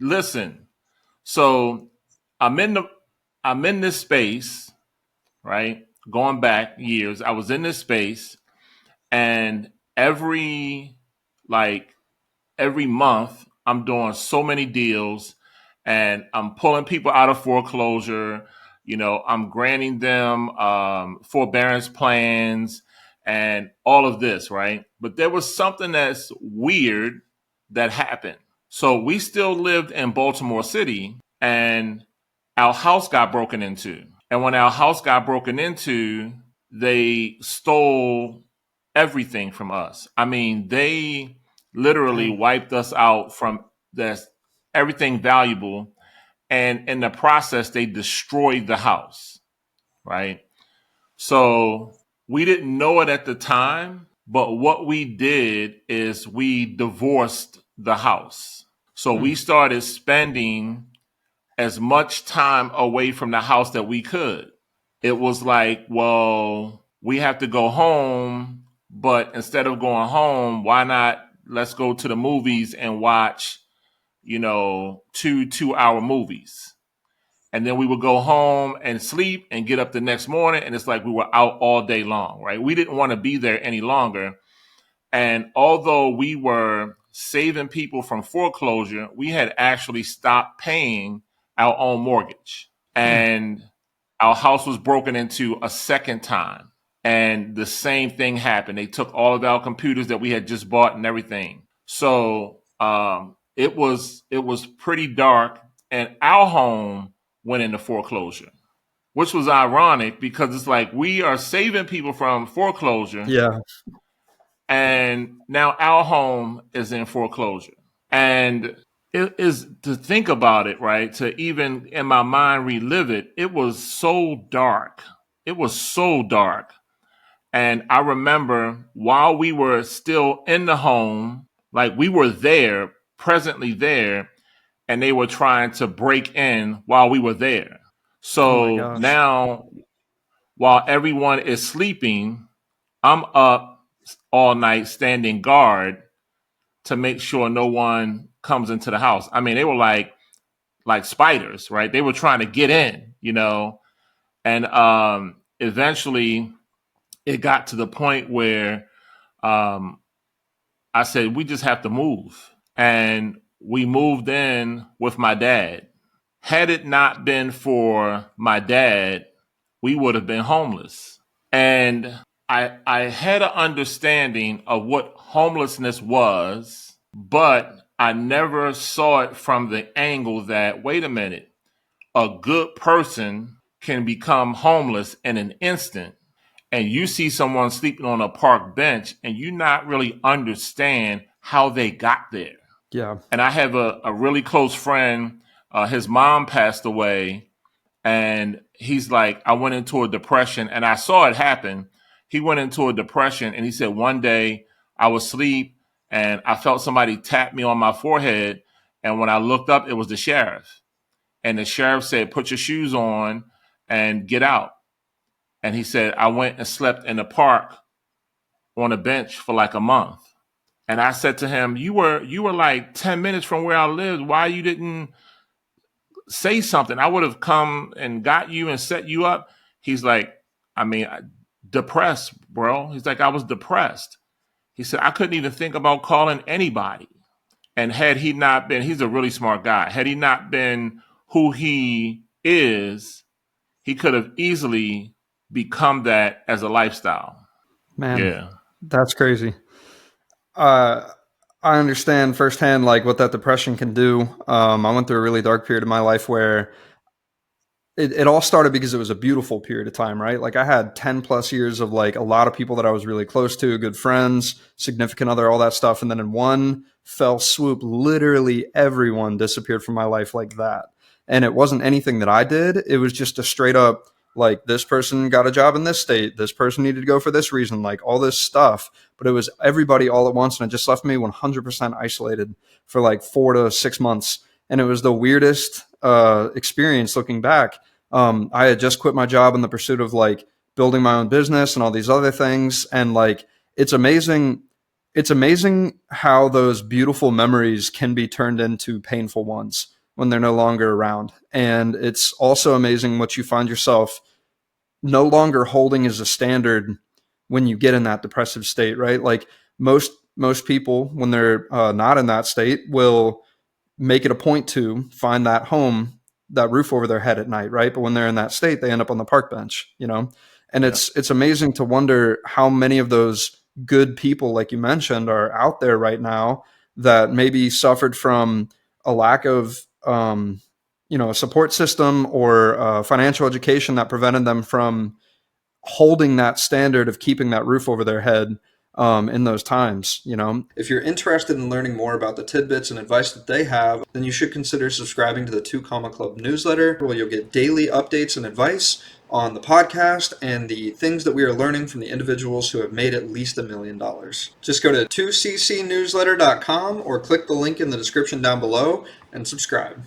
listen. So I'm in the I'm in this space, right? Going back years, I was in this space, and like every month I'm doing so many deals, and I'm pulling people out of foreclosure. I'm granting them forbearance plans and all of this, right? But there was something that's weird that happened. So we still lived in Baltimore City, and our house got broken into. And when our house got broken into, they stole everything from us. I mean, they literally Dang. wiped us out from this everything valuable, and in the process they destroyed the house, right? So we didn't know it at the time, but what we did is we divorced the house. So we Mm. started spending as much time away from the house that we could. It was like, well, we have to go home, but instead of going home, why not let's go to the movies and watch, 2 2-hour movies. And then we would go home and sleep and get up the next morning, and it's like we were out all day long, right? We didn't want to be there any longer. And although we were saving people from foreclosure, we had actually stopped paying our own mortgage. Mm. And our house was broken into a second time. And the same thing happened. They took all of our computers that we had just bought and everything. So it was pretty dark, and our home went into foreclosure, which was ironic because it's like we are saving people from foreclosure, Yeah. and now our home is in foreclosure. And it is to think about it, right? To even in my mind relive it, it was so dark. It was so dark. And I remember while we were still in the home, like we were there, presently there, and they were trying to break in while we were there. Oh my So gosh. now, while everyone is sleeping, I'm up all night standing guard to make sure no one comes into the house. I mean, they were like spiders, right? They were trying to get in. And eventually it got to the point where um, I said, we just have to move. And we moved in with my dad. Had it not been for my dad, we would have been homeless. And I had an understanding of what homelessness was, but I never saw it from the angle that, wait a minute, a good person can become homeless in an instant, and you see someone sleeping on a park bench and you not really understand how they got there. Yeah. And I have a really close friend, his mom passed away, and he's like, I went into a depression, and I saw it happen. He went into a depression, and he said, one day I was asleep and I felt somebody tap me on my forehead. And when I looked up, it was the sheriff. And the sheriff said, put your shoes on and get out. And he said, I went and slept in the park on a bench for like a month. And I said to him, you were like 10 minutes from where I lived. Why you didn't say something? I would have come and got you and set you up. He's like, I mean, depressed, bro. He's like, I was depressed. He said, I couldn't even think about calling anybody. And had he not been, he's a really smart guy. Had he not been who he is, he could have easily become that as a lifestyle. Man, Yeah. that's crazy. Uh, I understand firsthand like what that depression can do. I went through a really dark period of my life where it all started because it was a beautiful period of time, right? Like I had 10 plus years of like a lot of people that I was really close to, good friends, significant other, all that stuff. And then in one fell swoop, literally everyone disappeared from my life like that. And it wasn't anything that I did. It was just a straight up like this person got a job in this state. This person needed to go for this reason, like all this stuff. But it was everybody all at once. And it just left me 100% isolated for like 4 to 6 months. And it was the weirdest experience looking back. I had just quit my job in the pursuit of like building my own business and all these other things. And like, it's amazing. it's amazing how those beautiful memories can be turned into painful ones when they're no longer around. And it's also amazing what you find yourself no longer holding as a standard when you get in that depressive state, right? Like most people, when they're not in that state, will make it a point to find that home, that roof over their head at night, right? But when they're in that state, they end up on the park bench, you know? And Yeah. it's amazing to wonder how many of those good people, like you mentioned, are out there right now that maybe suffered from a lack of, a support system or financial education that prevented them from holding that standard of keeping that roof over their head in those times. If you're interested in learning more about the tidbits and advice that they have, then you should consider subscribing to the Two Comma Club newsletter, where you'll get daily updates and advice on the podcast and the things that we are learning from the individuals who have made at least $1 million. Just go to 2ccnewsletter.com or click the link in the description down below and subscribe.